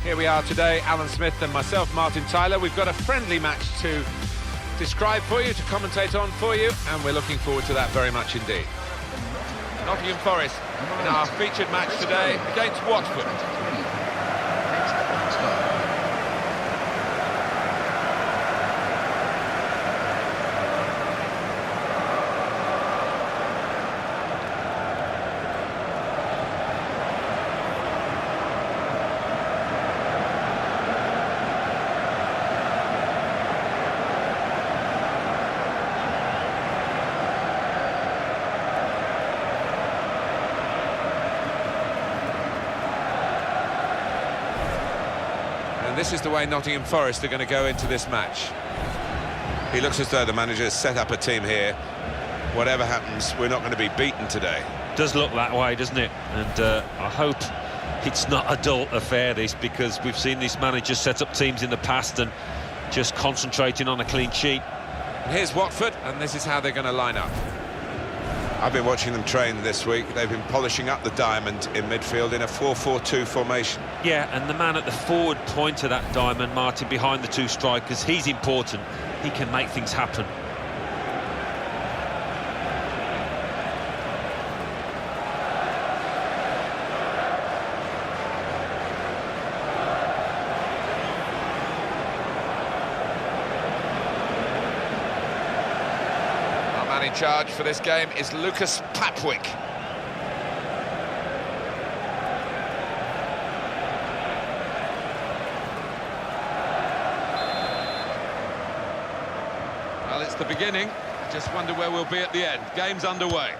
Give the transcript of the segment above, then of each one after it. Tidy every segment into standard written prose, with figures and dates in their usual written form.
Here we are today, Alan Smith and myself, Martin Tyler. We've got a friendly match to describe for you, to commentate on for you, and we're looking forward to that very much indeed. Nottingham Forest in our featured match today against Watford. And this is the way Nottingham Forest are going to go into this match. He looks as though the manager has set up a team here. Whatever happens, we're not going to be beaten today. Does look that way, doesn't it? And I hope it's not a dull affair, this, because we've seen this manager set up teams in the past and just concentrating on a clean sheet. And here's Watford, and this is how they're going to line up. I've been watching them train this week. They've been polishing up the diamond in midfield in a 4-4-2 formation. Yeah, and the man at the forward point of that diamond, Martin, behind the two strikers, he's important. He can make things happen. In charge for this game is Lucas Papwick. Well, it's the beginning. Just wonder where we'll be at the end. Game's underway.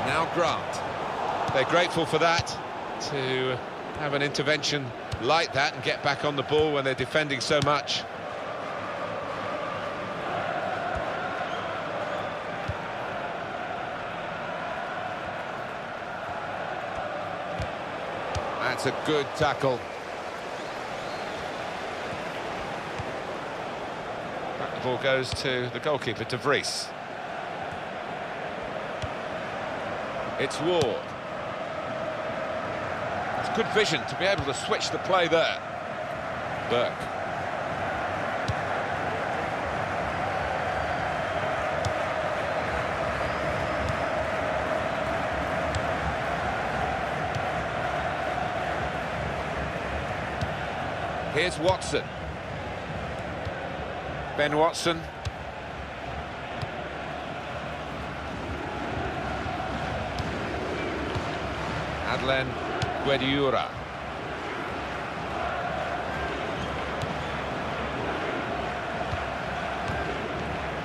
Now Grant. They're grateful for that, to have an intervention like that and get back on the ball when they're defending so much. That's a good tackle. Back the ball goes to the goalkeeper, De Vries. It's Ward. It's good vision to be able to switch the play there. Burke. Here's Watson. Ben Watson. Adlen Guediura.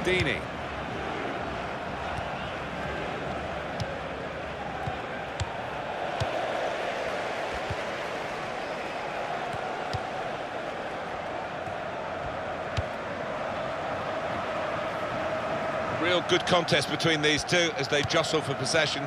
Deeney. Real good contest between these two as they jostle for possession.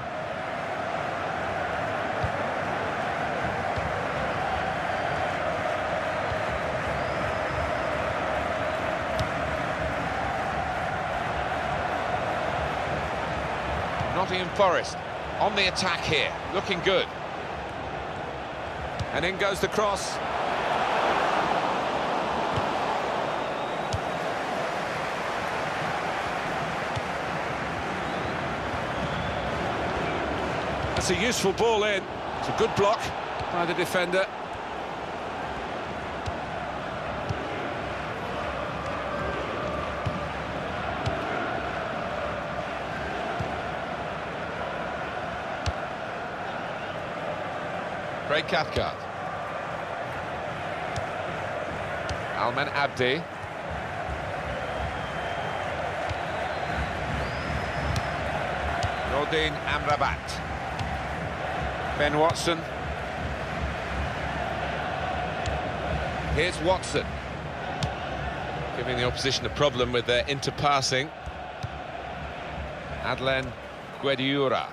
Nottingham Forest on the attack here, looking good. And in goes the cross. That's a useful ball in. It's a good block by the defender. Craig Cathcart. Alman Abdi. Nordin Amrabat. Ben Watson. Here's Watson. Giving the opposition a problem with their interpassing. Adlen Guediura.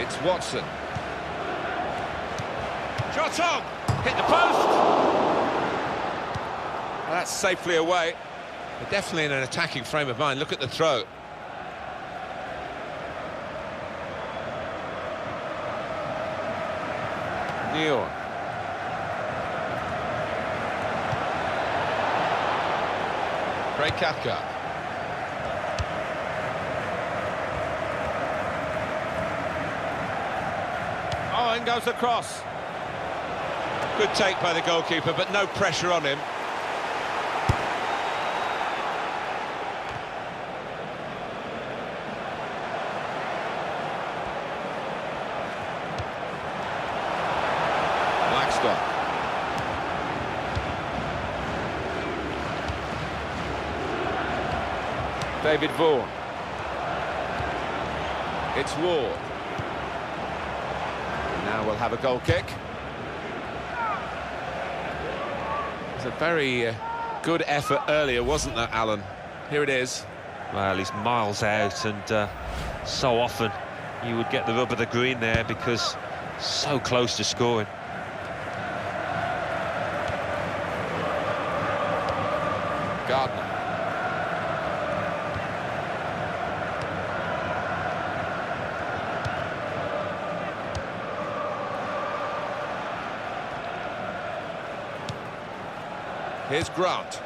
It's Watson. Shot on! Hit the post! Well, that's safely away. They're definitely in an attacking frame of mind. Look at the throw. Neal. Great Cathcart. Oh, in goes the cross. Good take by the goalkeeper, but no pressure on him. Blackburn. David Vaughan. It's Ward. Now we'll have a goal kick. It was a very good effort earlier, wasn't that, Alan? Here it is. Well, he's miles out, and so often you would get the rub of the green there because so close to scoring. Gardner. Here's Grant.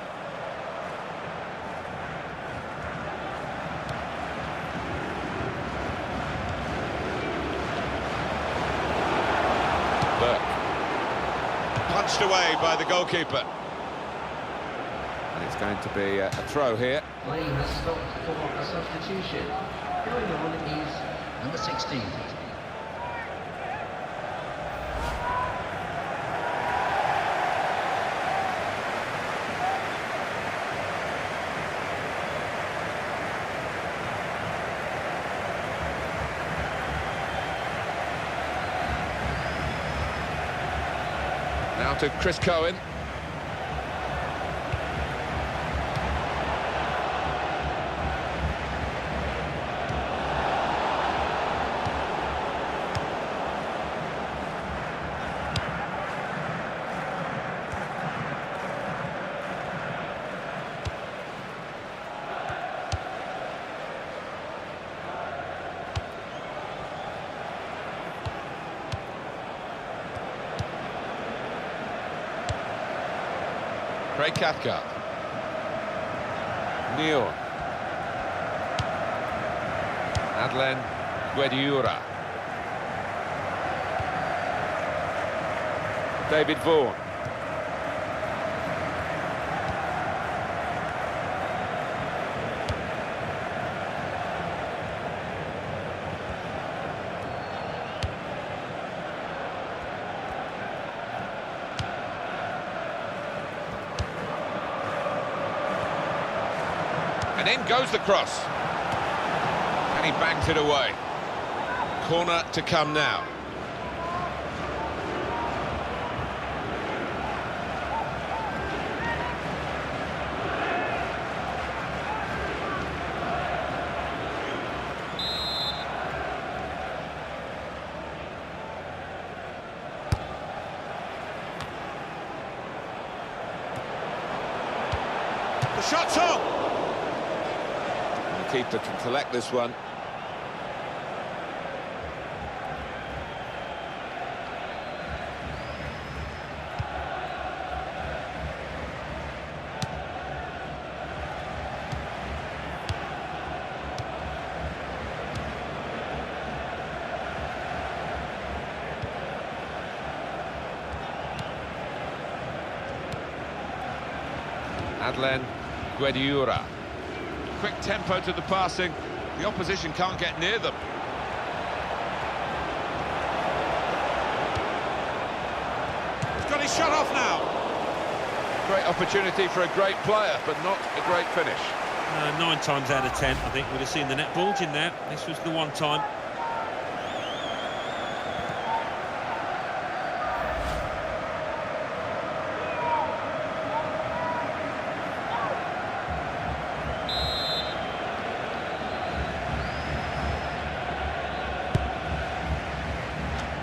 Burke. Punched away by the goalkeeper. And it's going to be a throw here. Play has stopped for a substitution. Going on is number 16. Now to Chris Cohen. Great Cathcart. Neal. Adlen Guediura. David Vaughan. And in goes the cross. And he bangs it away. Corner to come now. The shot's on. Keeper can collect this one. Adlen Guediura. Quick tempo to the passing. The opposition can't get near them. He's got his shot off now. Great opportunity for a great player, but not a great finish. 9 times out of 10, I think we'd have seen the net bulge in there. This was the one time.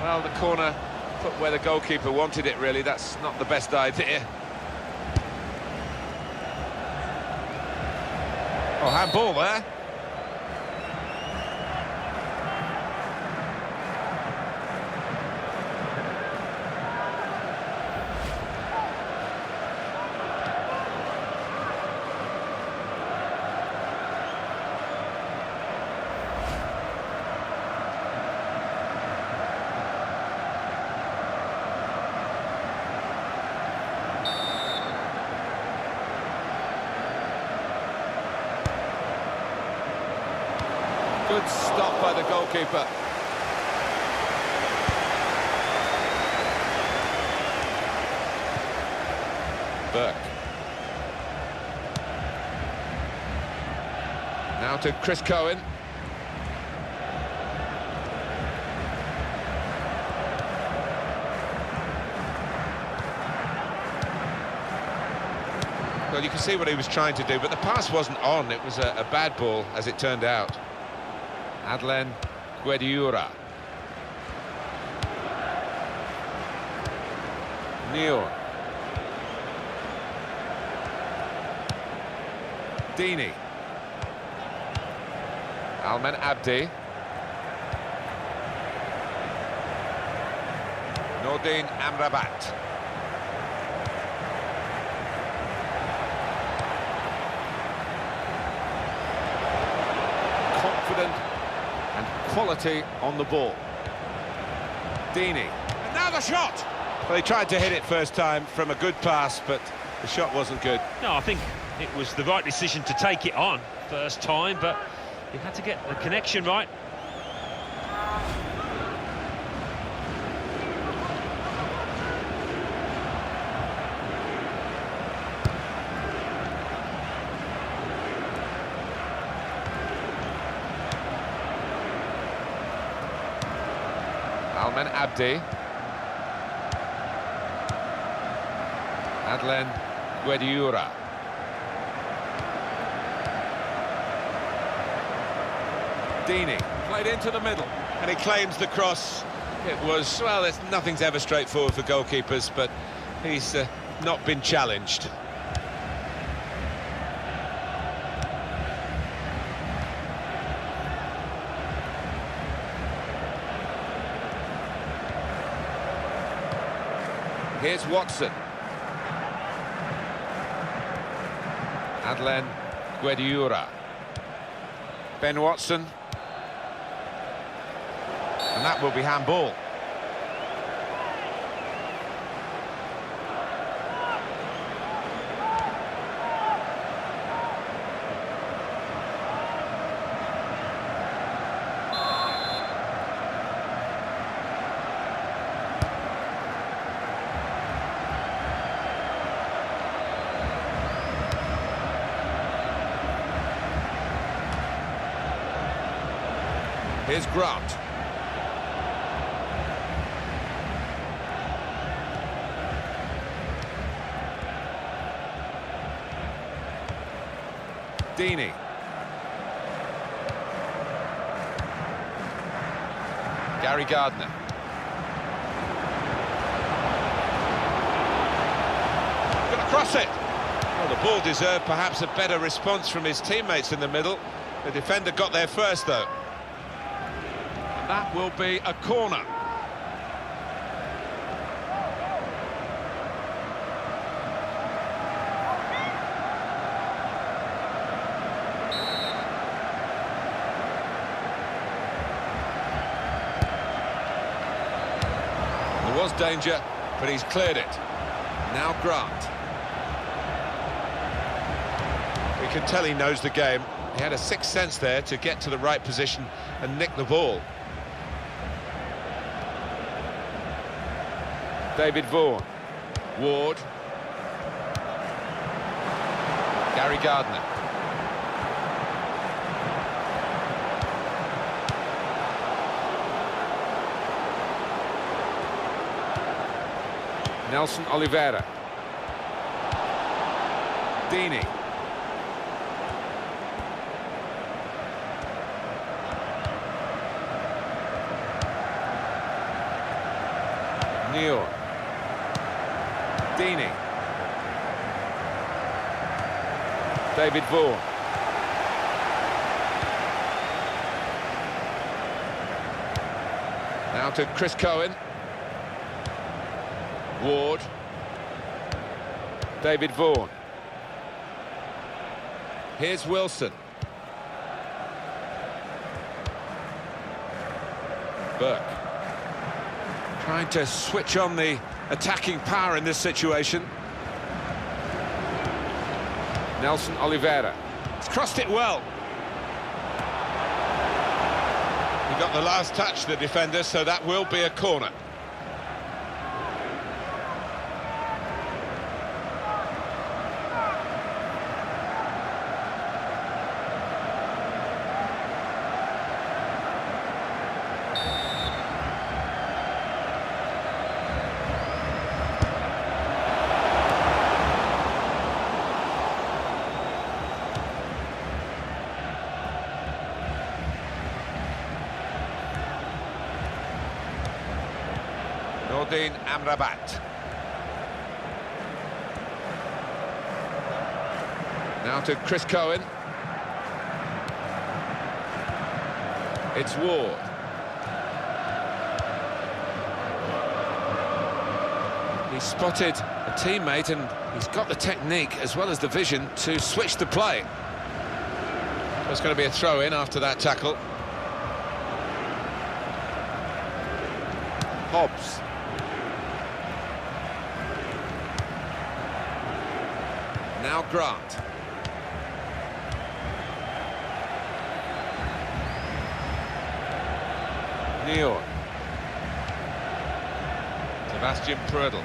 Well, the corner put where the goalkeeper wanted it, really. That's not the best idea. Oh, handball there. Good stop by the goalkeeper. Burke. Now to Chris Cohen. Well, you can see what he was trying to do, but the pass wasn't on. It was a bad ball, as it turned out. Adlen Guediura. Neil. Dini. Almen Abdi. Nordin Amrabat. Confident and quality on the ball. Dini. And now the shot! Well, he tried to hit it first time from a good pass, but the shot wasn't good. No, I think it was the right decision to take it on first time, but you had to get the connection right. Almen Abdi. Adlen Guediura. Dini played into the middle. And he claims the cross. It was, well, nothing's ever straightforward for goalkeepers, but he's not been challenged. Here's Watson. Adlen Guediura. Ben Watson. And that will be handball. Here's Grant. Dini. Gary Gardner. Gonna cross it. Well, the ball deserved perhaps a better response from his teammates in the middle. The defender got there first, though. And that will be a corner. There was danger, but he's cleared it. Now Grant. We can tell he knows the game. He had a sixth sense there to get to the right position and nick the ball. David Vaughan. Ward. Gary Gardner. Nelson Oliveira. Dini. David Vaughan. Now to Chris Cohen. Ward. David Vaughan. Here's Wilson. Burke. Trying to switch on the attacking power in this situation. Nelson Oliveira. He's crossed it well. He got the last touch, the defender, so that will be a corner. Nordin Amrabat. Now to Chris Cohen. It's Ward. He spotted a teammate and he's got the technique as well as the vision to switch the play. There's going to be a throw-in after that tackle. Hobbs. Now Grant. Neal. Sebastian Prödl.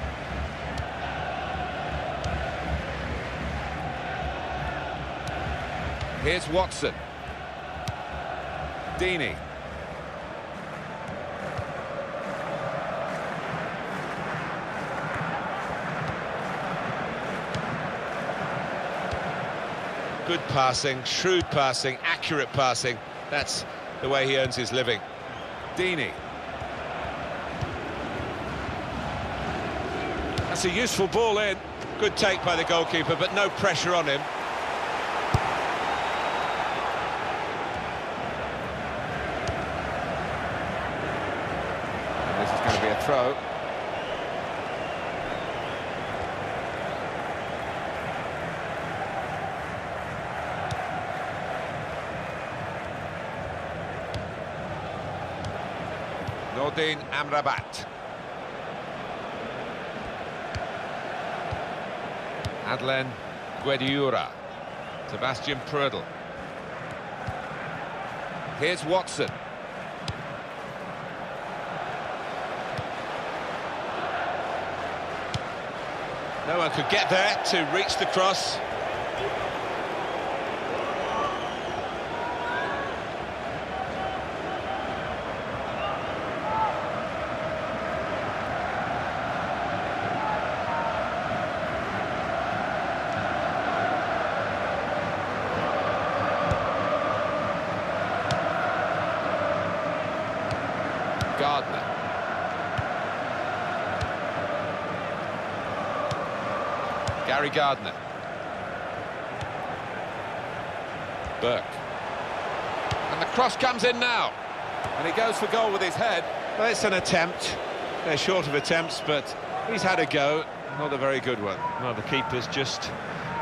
Here's Watson. Deeney. Good passing, shrewd passing, accurate passing. That's the way he earns his living. Deeney. That's a useful ball in. Good take by the goalkeeper, but no pressure on him. And this is going to be a throw. Nordin Amrabat. Adlen Guediura. Sebastian Prödl. Here's Watson. No one could get there to reach the cross. Gardner. Gary Gardner. Burke. And the cross comes in now. And he goes for goal with his head. Well, it's an attempt. They're short of attempts, but he's had a go. Not a very good one. Well, the keeper's just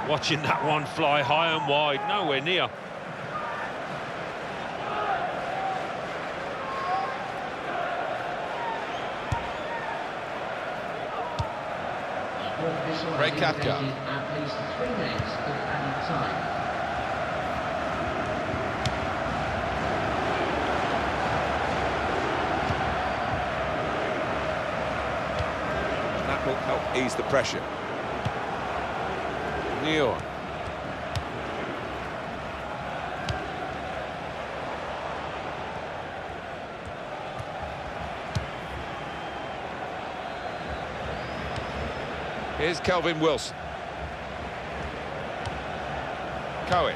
watching that one fly high and wide, nowhere near. Ray Cathcart. At least 3 minutes of added time. That will help ease the pressure. Neal. Here's Kelvin Wilson. Cohen.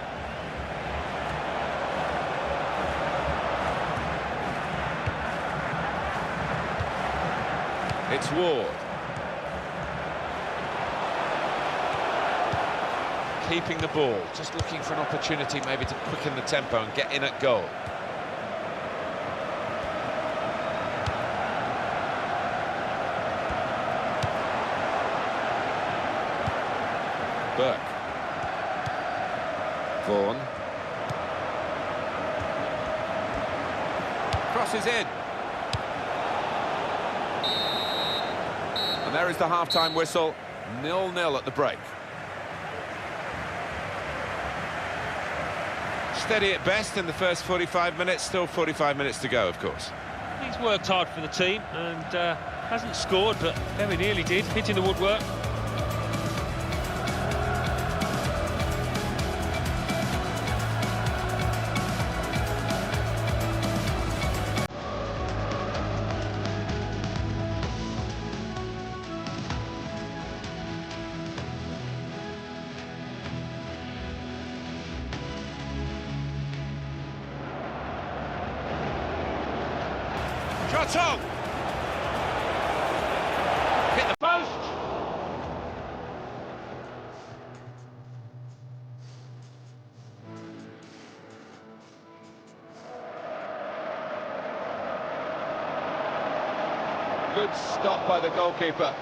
It's Ward. keeping the ball, just looking for an opportunity maybe to quicken the tempo and get in at goal. Burke. Vaughan. Crosses in. And there is the half-time whistle. 0-0 at the break. Steady at best in the first 45 minutes, still 45 minutes to go, of course. He's worked hard for the team and hasn't scored, but very nearly did, hitting the woodwork. Shot on! Hit the post! Good stop by the goalkeeper.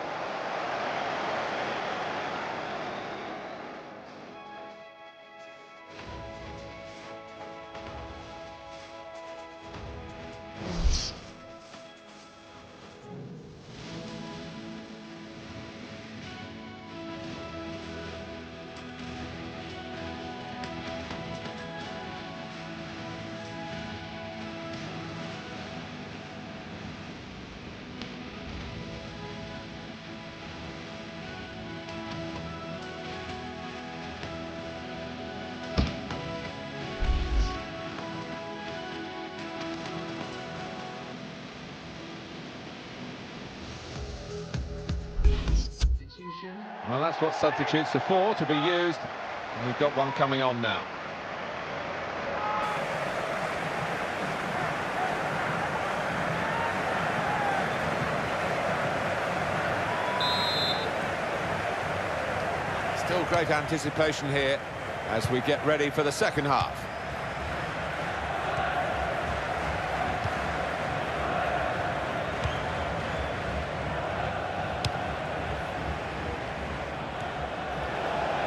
Well, that's what substitutes are for, to be used. And we've got one coming on now. Still great anticipation here as we get ready for the second half.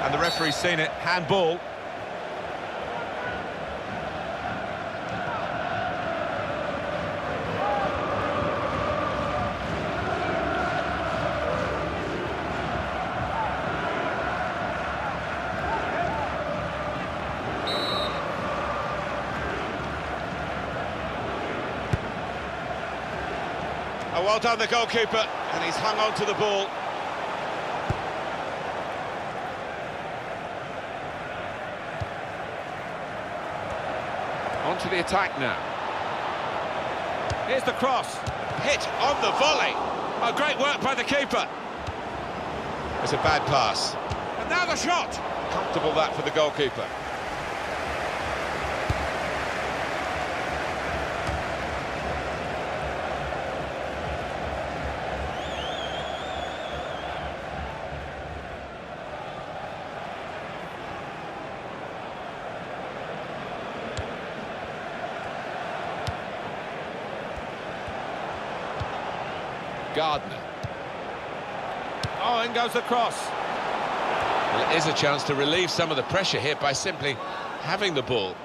And the referee's seen it, handball. Oh, well done the goalkeeper, and he's hung on to the ball. On to the attack now. Here's the cross. Hit on the volley. Oh, great work by the keeper. It's a bad pass. And now the shot. Comfortable that for the goalkeeper. Gardner. Oh, in goes the cross. Well, it is a chance to relieve some of the pressure here by simply having the ball.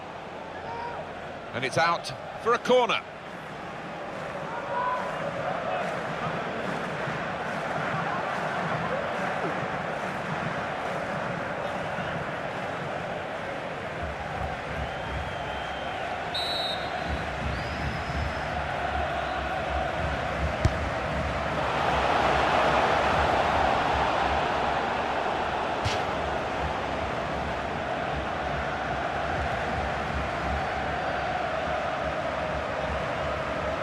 And it's out for a corner.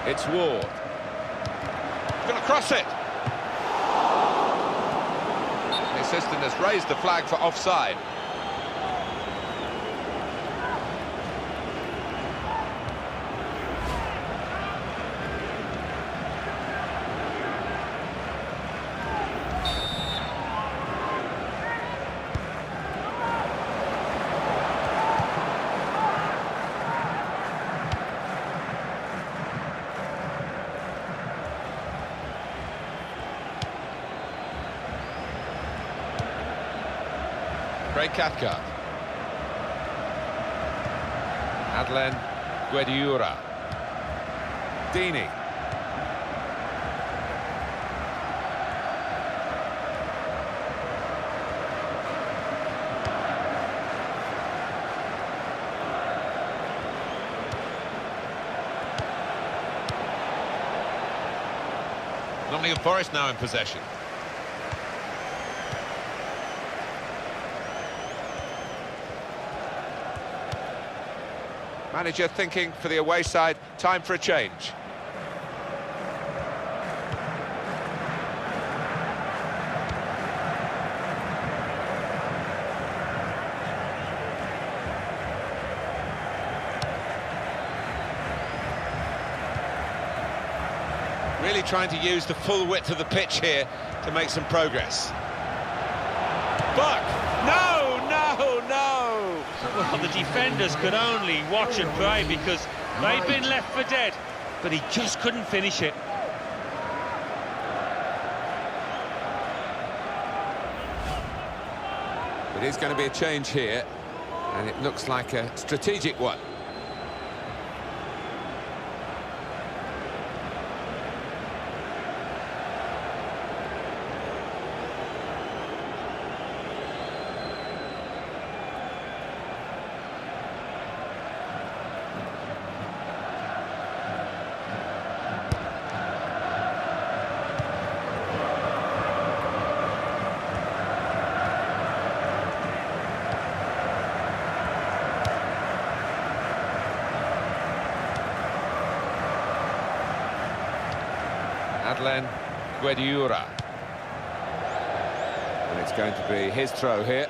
It's Ward. Gonna cross it. The assistant has raised the flag for offside. Craig Cathcart. Adlen Guediura. Dini. Nottingham Forest now in possession. Manager thinking for the away side, time for a change. Really trying to use the full width of the pitch here to make some progress. Buck! No, no, no! Well, the defenders could only watch and pray because they'd been left for dead, but he just couldn't finish it. It is going to be a change here, and it looks like a strategic one. Adlen Guediura. And it's going to be his throw here.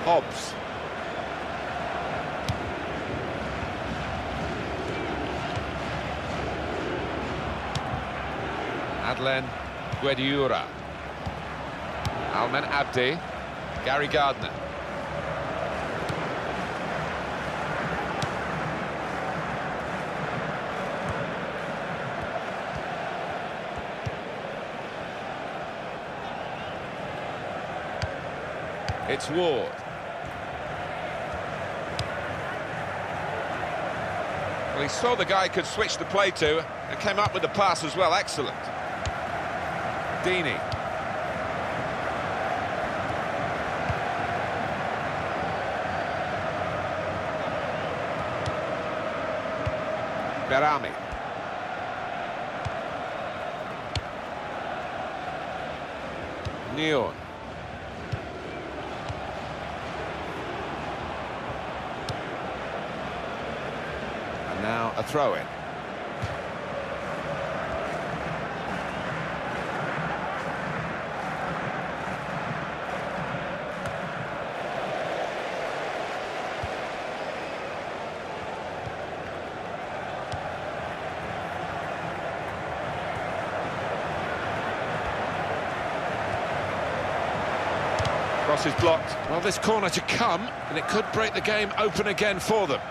Hobbs. Adlen Guediura. Almen Abdi. Gary Gardner. It's Ward. Well, he saw the guy could switch the play to and came up with the pass as well. Excellent. Dini. Berami. Neon. Now a throw-in. Cross is blocked. Well, this corner to come, and it could break the game open again for them.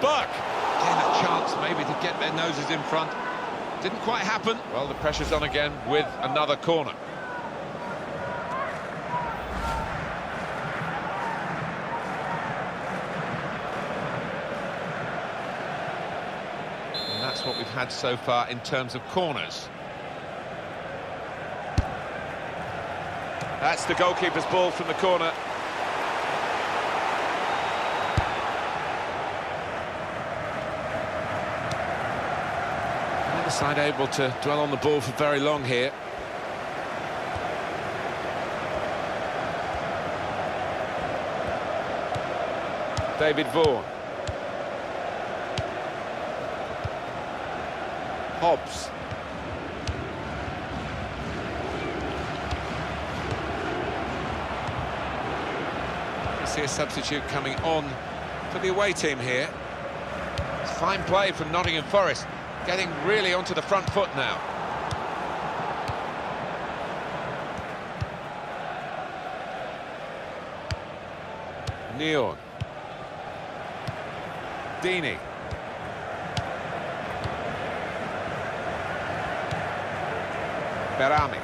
Buck! Again, a chance maybe to get their noses in front. Didn't quite happen. Well, the pressure's on again with another corner. And that's what we've had so far in terms of corners. That's the goalkeeper's ball from the corner. Side able to dwell on the ball for very long here. David Vaughan. Hobbs. You see a substitute coming on for the away team here. fine play from Nottingham Forest, getting really onto the front foot now. Neon. Dini. Berami.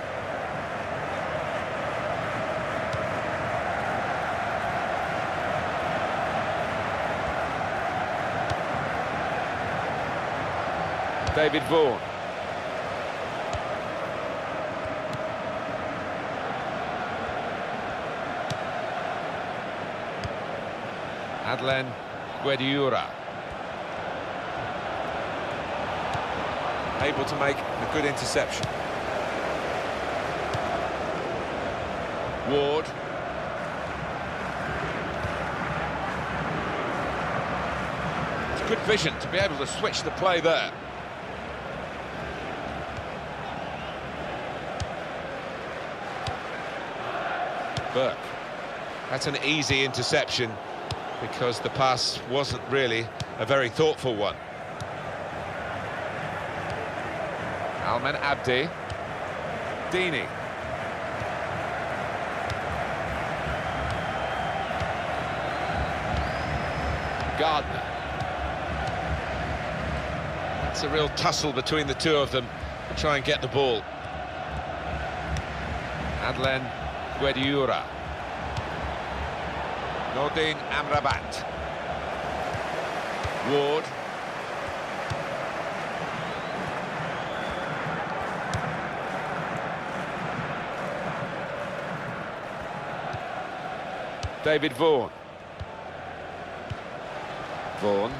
David Vaughan. Adlen Guediura. Able to make a good interception. Ward. It's good vision to be able to switch the play there. Burke. That's an easy interception because the pass wasn't really a very thoughtful one. Almen Abdi. Dini. Gardner. It's a real tussle between the two of them to try and get the ball. Adlen Guediura. Nordin Amrabat. Ward. David Vaughan. Vaughan.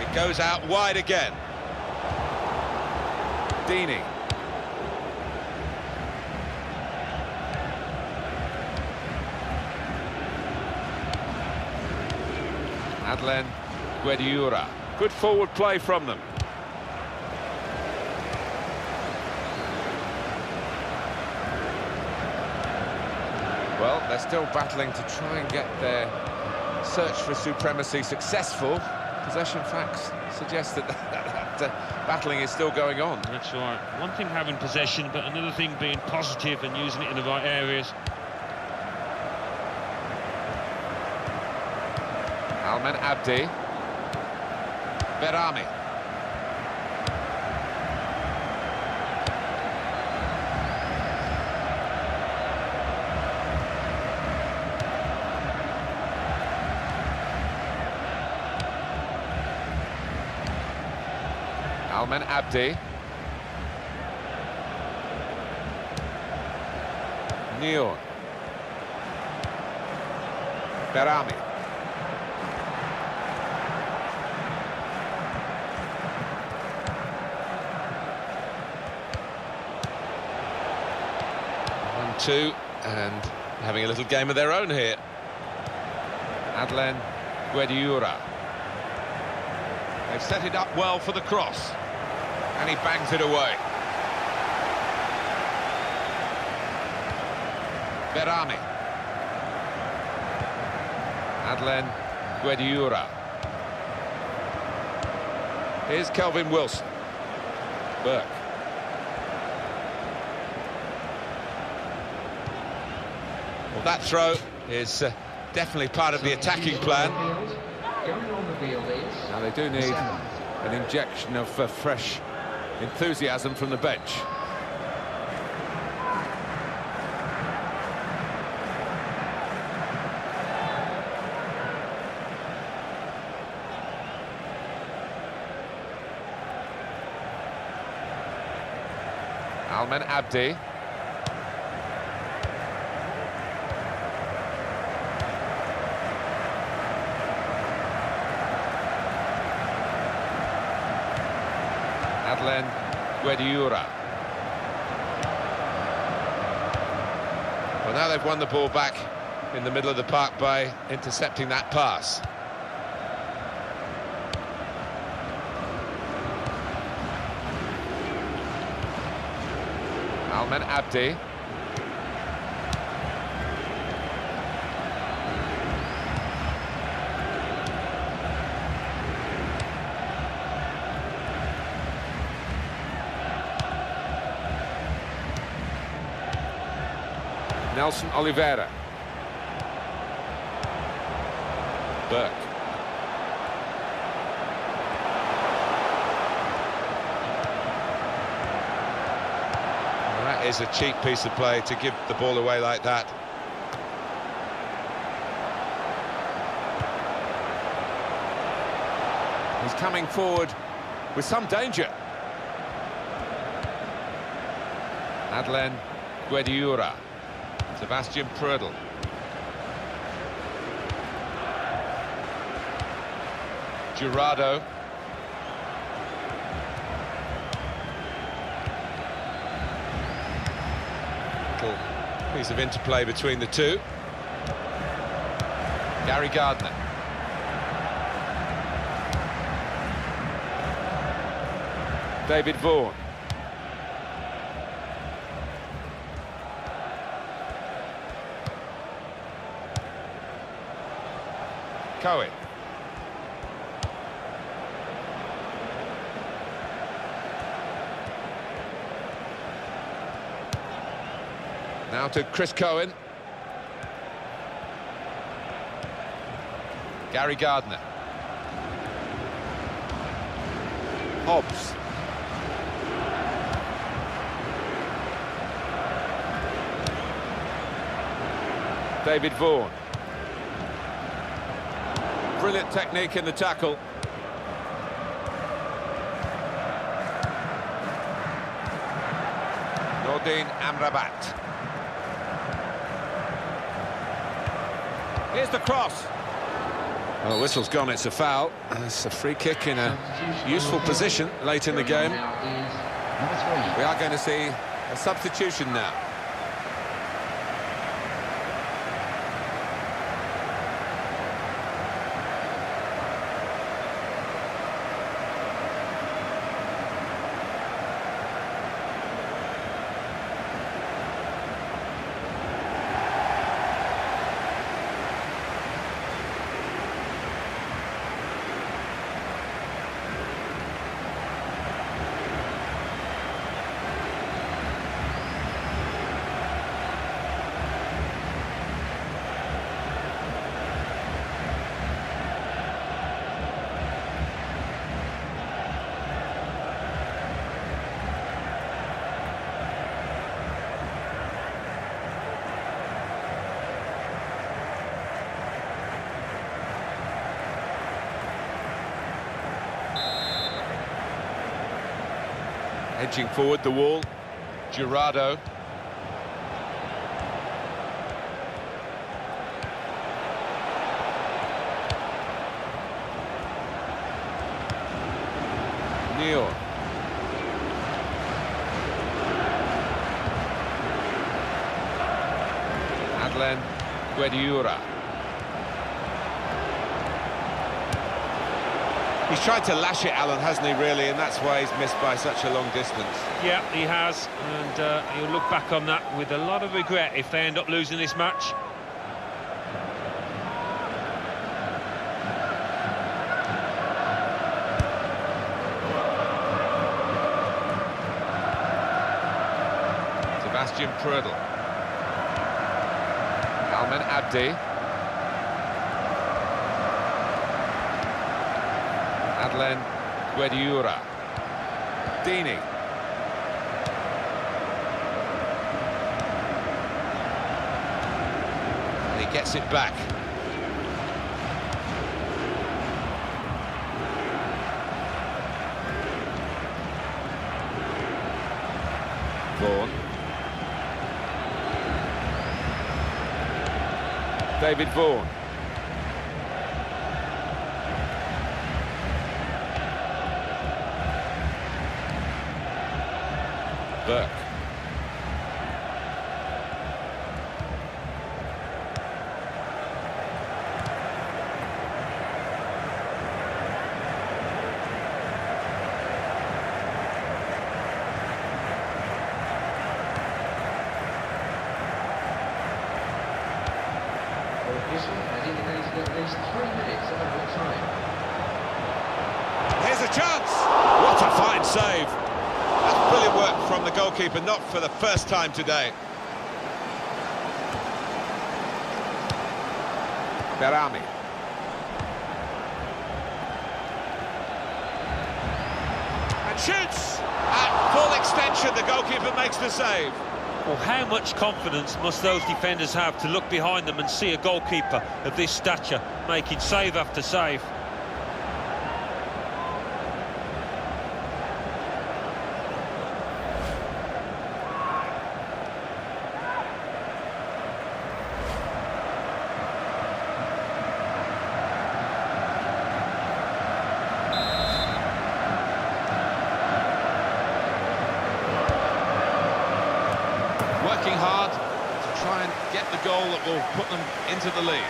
It goes out wide again. Dini. Adlen Guediura. Good forward play from them. Well, they're still battling to try and get their search for supremacy successful. Possession facts suggest that battling is still going on. That's right. One thing having possession, but another thing being positive and using it in the right areas. Almen Abdi. Berami. Almen Abdi. Neon. Berami. Two, and having a little game of their own here. Adlen Guediura. They've set it up well for the cross, and he bangs it away. Berami. Adlen Guediura. Here's Kelvin Wilson. Burke. Well, that throw is definitely part of the attacking plan. Now they do need an injection of fresh enthusiasm from the bench. Almen Abdi. Adlen Guediura. Well, now they've won the ball back in the middle of the park by intercepting that pass. Almen Abdi. Nelson Oliveira. Burke. Well, that is a cheap piece of play to give the ball away like that. He's coming forward with some danger. Adlen Guediura. Sebastian Prödl. Jurado. Little piece of interplay between the two. Gary Gardner. David Vaughan. Cohen. Now to Chris Cohen. Gary Gardner. Hobbs. David Vaughan. Brilliant technique in the tackle. Nordin Amrabat. Here's the cross. Well, the whistle's gone, it's a foul. It's a free kick in a useful position late in the game. We are going to see a substitution now. Edging forward the wall, Jurado. Neal. Adlen Guediura. He's tried to lash it, Alan, hasn't he, really? And that's why he's missed by such a long distance. Yeah, he has, and he'll look back on that with a lot of regret if they end up losing this match. Sebastian Prödl. Almen Abdi. Adlen Guediura. Dini. And he gets it back. Vaughan. David Vaughan. Burke. The official has indicated at least 3 minutes of added time. Here's a chance! What a fine save! That's brilliant work from the goalkeeper, not for the first time today. Berami. And shoots! At full extension, the goalkeeper makes the save. Well, how much confidence must those defenders have to look behind them and see a goalkeeper of this stature making save after save? Working hard to try and get the goal that will put them into the lead.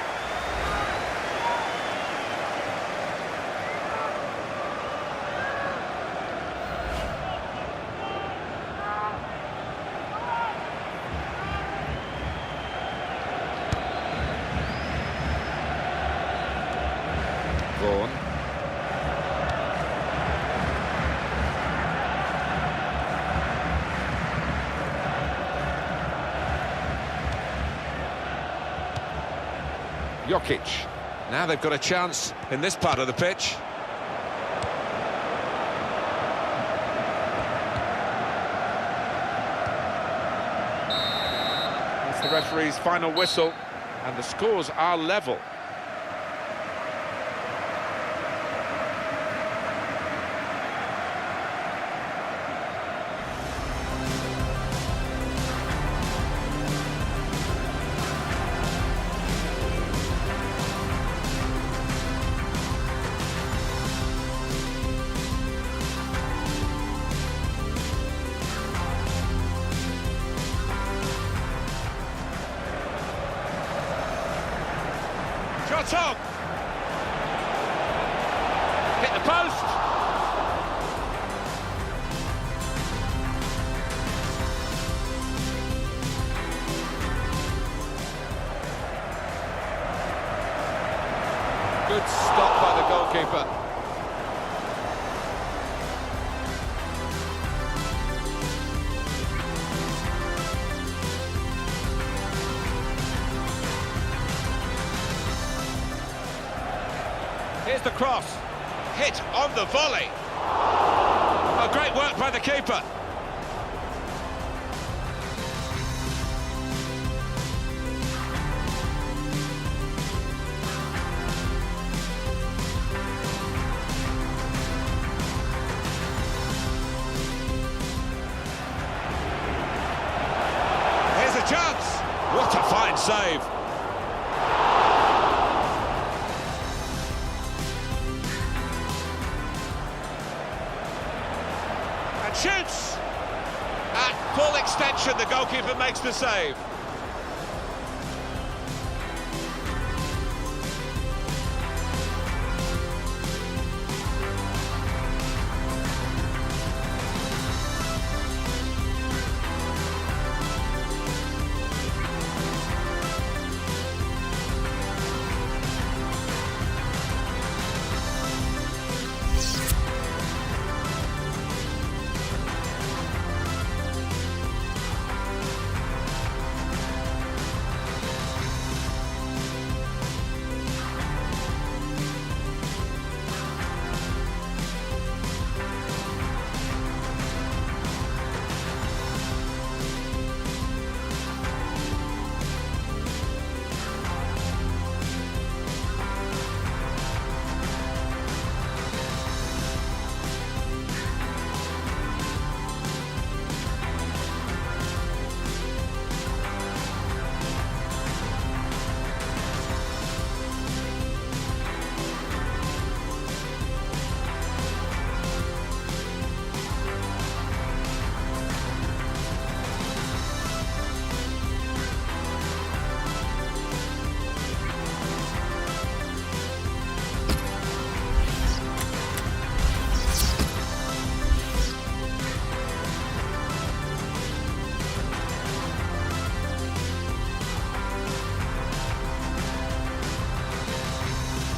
Vaughan. Jokic. Now they've got a chance in this part of the pitch. That's the referee's final whistle, and the scores are level. Shot on! Hit the post! Good stop by the goalkeeper. Here's the cross, hit on the volley. Oh, great work by the keeper. Here's a chance. What a fine save. Shoots! At full extension, the goalkeeper makes the save.